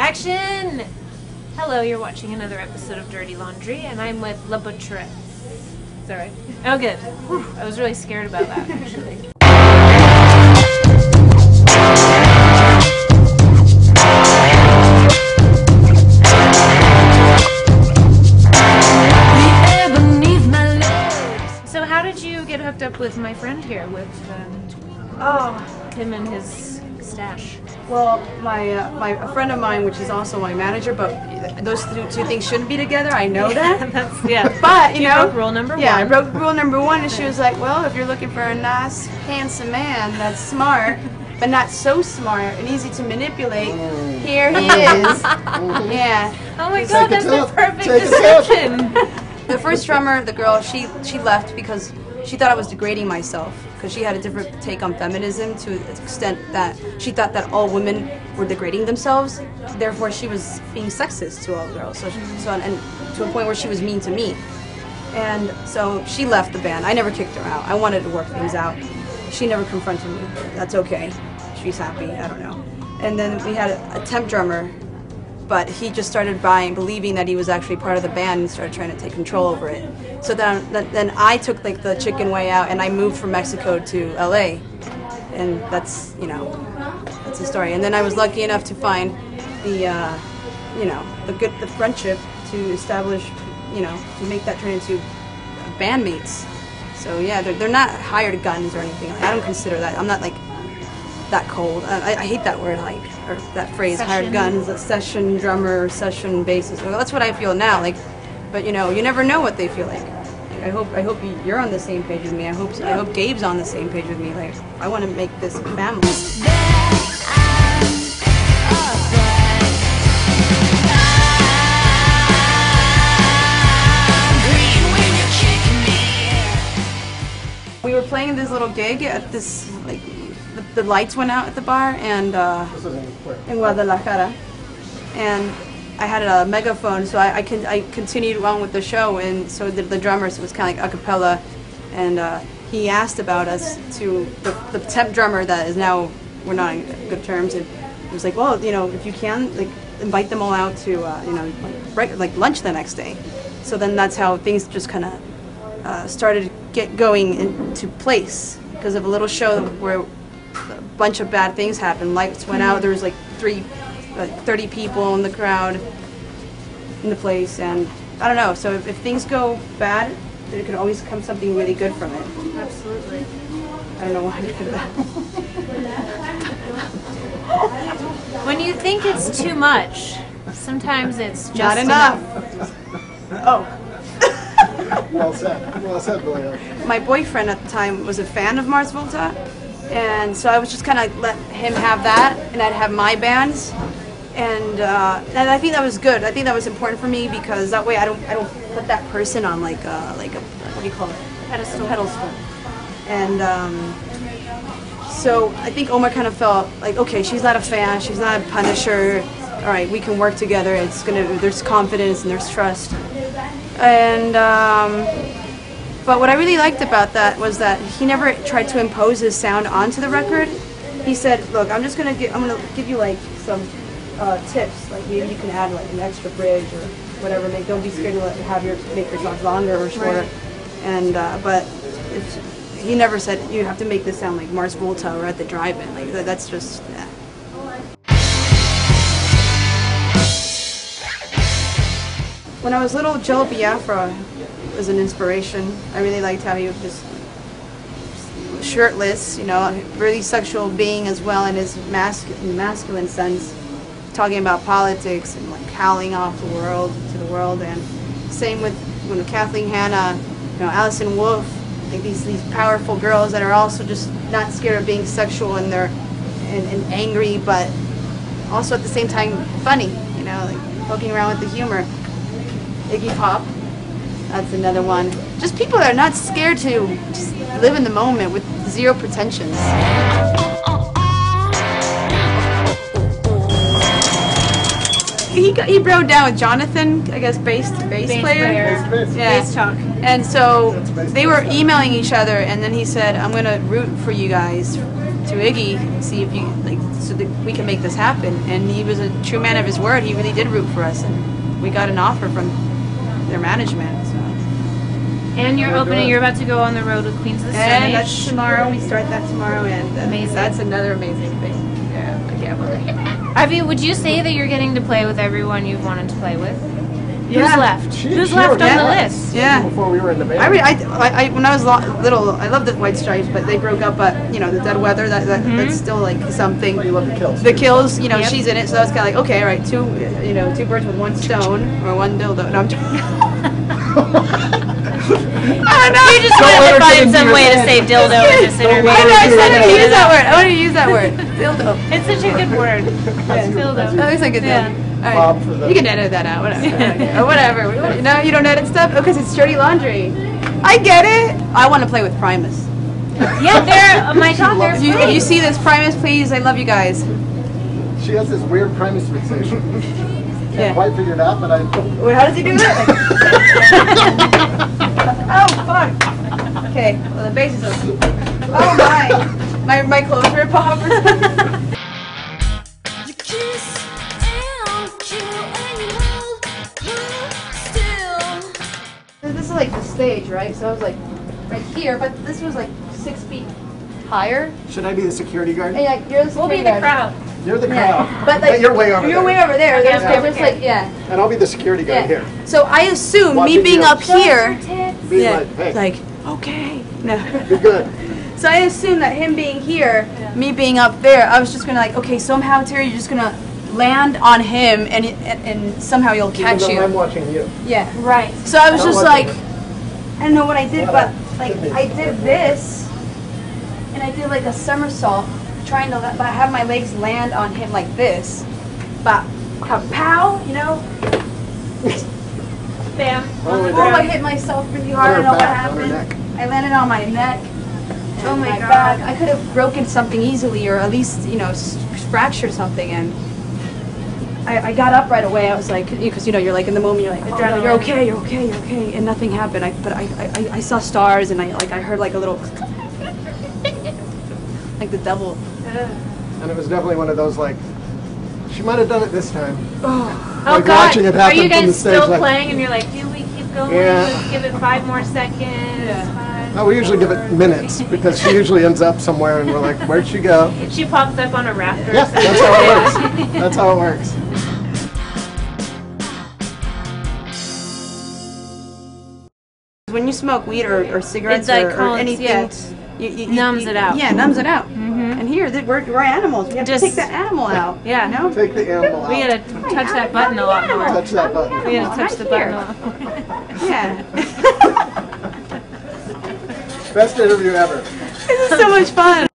Action! Hello, you're watching another episode of Dirty Laundry, and I'm with La Butcherettes. Is that right? Oh, good. Whew, I was really scared about that, actually. So how did you get hooked up with my friend here, with him and his stash? Well, a friend of mine, which is also my manager, but those two things shouldn't be together. I know that. But you know, broke rule number one. Yeah, I broke rule number one, and she was like, "Well, if you're looking for a nice, handsome man that's smart, but not so smart and easy to manipulate, here he is." Yeah. Oh my God, that's the perfect description. The first drummer, the girl, she left because she thought I was degrading myself, because she had a different take on feminism to the extent that she thought that all women were degrading themselves. Therefore, she was being sexist to all girls. And to a point where she was mean to me. And so she left the band. I never kicked her out. I wanted to work things out. She never confronted me. That's okay. She's happy. I don't know. And then we had a temp drummer, but he just started believing that he was actually part of the band and started trying to take control over it. So then I took like the chicken way out, and I moved from Mexico to LA, and that's the story. And then I was lucky enough to find the friendship to establish, to make that turn into bandmates. So yeah, they're not hired guns or anything. I don't consider that. I'm not like that cold. I hate that word, or that phrase, session. Hired guns, a session drummer, session bassist. Well, that's what I feel now. But you never know what they feel like. I hope you're on the same page with me. I hope Gabe's on the same page with me. Like, I want to make this a family. We were playing this little gig at this, like, the lights went out at the bar, and in Guadalajara, and I had a megaphone, so I continued on with the show, and so the drummer, so it was kind of like a cappella, and he asked about us to the temp drummer that is now, we're not on good terms, and he was like, well, if you can, like, invite them all out to like lunch the next day. So then that's how things just kind of started going into place, because of a little show where a bunch of bad things happened. Lights went out. There was like 30 people in the crowd in the place, and I don't know. So if things go bad, there could always come something really good from it. Absolutely. I don't know why I did that. When you think it's too much, sometimes it's just not enough. Oh. Well said, Billy. My boyfriend at the time was a fan of Mars Volta, and so I was just kind of let him have that, and I'd have my bands, and I think that was good. I think that was important for me, because that way I don't put that person on like a what do you call it? Pedestal. And so I think Omar kind of felt like, okay, she's not a fan, she's not a punisher. All right, we can work together. There's confidence and there's trust. And but what I really liked about that was that he never tried to impose his sound onto the record. He said, "Look, I'm gonna give you like some tips. Like maybe you can add like an extra bridge or whatever. Don't be scared to make your songs longer or shorter." Right. And but he never said you have to make this sound like Mars Volta or at the drive-in. Like that's just. When I was little, Joe Biafra was an inspiration. I really liked how he was just shirtless, really sexual being as well in his masculine sense, talking about politics and like howling off to the world. And same with Kathleen Hanna, Alison Wolfe, like these powerful girls that are also just not scared of being sexual, and they're and angry, but also at the same time funny, like poking around with the humor. Iggy Pop, that's another one. Just people that are not scared to just live in the moment with zero pretensions. He broke down with Jonathan, I guess, bass player. Yeah. Bass talk. And so they were emailing each other, and then he said, "I'm gonna root for you guys to Iggy, see if you like, so that we can make this happen. And he was a true man of his word. He really did root for us, and we got an offer from their management. So. And you're you're about to go on the road with Queens of the Stone And Age. that's tomorrow. We start that tomorrow, and Amazing. that's another amazing thing. Yeah, I can't wait. Would you say that you're getting to play with everyone you've wanted to play with? Yeah. Who's left? Who's She left was on the there list? Yeah. Before we were in the band. I when I was little, I loved the White Stripes, but they broke up. But you know, the Dead Weather, that's still like something. You love the Kills. The Kills, you know, Yep. she's in it, so that's kind of like, okay, all right, two birds with one stone or one dildo. No, I'm joking. I know. You just wanted to find some way to say dildo in this interview. I wanted to use that word. I wanted to use that word. Dildo. It's such a good word. Dildo. That looks like a dildo. Yeah. All Bob right. for the- You can edit that out, whatever. Or whatever. No, you don't edit stuff? Oh, because it's dirty laundry. I get it. I want to play with Primus. Yeah, they're my top. They're If you see this, Primus, please, I love you guys. She has this weird Primus fixation. Yeah. Can't quite figure it out, but I. Wait, how does he do that? Oh, fuck. Okay, well, the bass is okay. Oh, my clothes rip off or something. You kiss and kill and you hold still. This is like the stage, right? So I was like right here, but this was like 6 feet higher. Should I be the security guard? And like, you're the We'll be security the guard. crowd. You're the Yeah, crowd. but like you're way over You're there. way over there. Yeah, There's okay. just like And I'll be the security guard yeah. here. So I assume me Watching being you. up here. Be Yeah, like, hey, like okay, no. be good. So I assumed that him being here, me being up there, I was just gonna like, okay, somehow Terry, you're just gonna land on him, and somehow you'll catch Even though I'm you. watching you. Yeah. Right. So I was Not just watching like, I don't know what I did, but like I did this, and I did like a somersault, trying to, but I have my legs land on him like this, but kapow, you know. Bam. Oh, my Oh, I God. hit myself really On hard. I her don't know what back, on her happened. neck. I landed on my neck. Oh and my God. back. I could have broken something easily, or at least fractured something. And I got up right away. I was like, because you're like in the moment, you're like, oh, no, you're okay, you're okay, you're okay, and nothing happened. But I saw stars, and I heard like a little, like the devil. And it was definitely one of those like, she might have done it this time. Oh Like God! watching it Are happen you from guys the stage, still like- playing? And you're like, do we keep going? Yeah. Let's give it 5 more seconds. Yeah. 5, No, we usually give it minutes because she usually ends up somewhere and we're like, where'd she go? She pops up on a rafter. Yeah, that's how it works. That's how it works. When you smoke weed or cigarettes It, like, or calms- anything, yeah, you numbs it out. Yeah, numbs it out. And here, we're animals. We have Just- to take that animal out. Yeah. You know? Take the animal out. We gotta touch that button a lot more. Touch that button. We gotta touch the button a lot more. Yeah. Best interview ever. This is so much fun.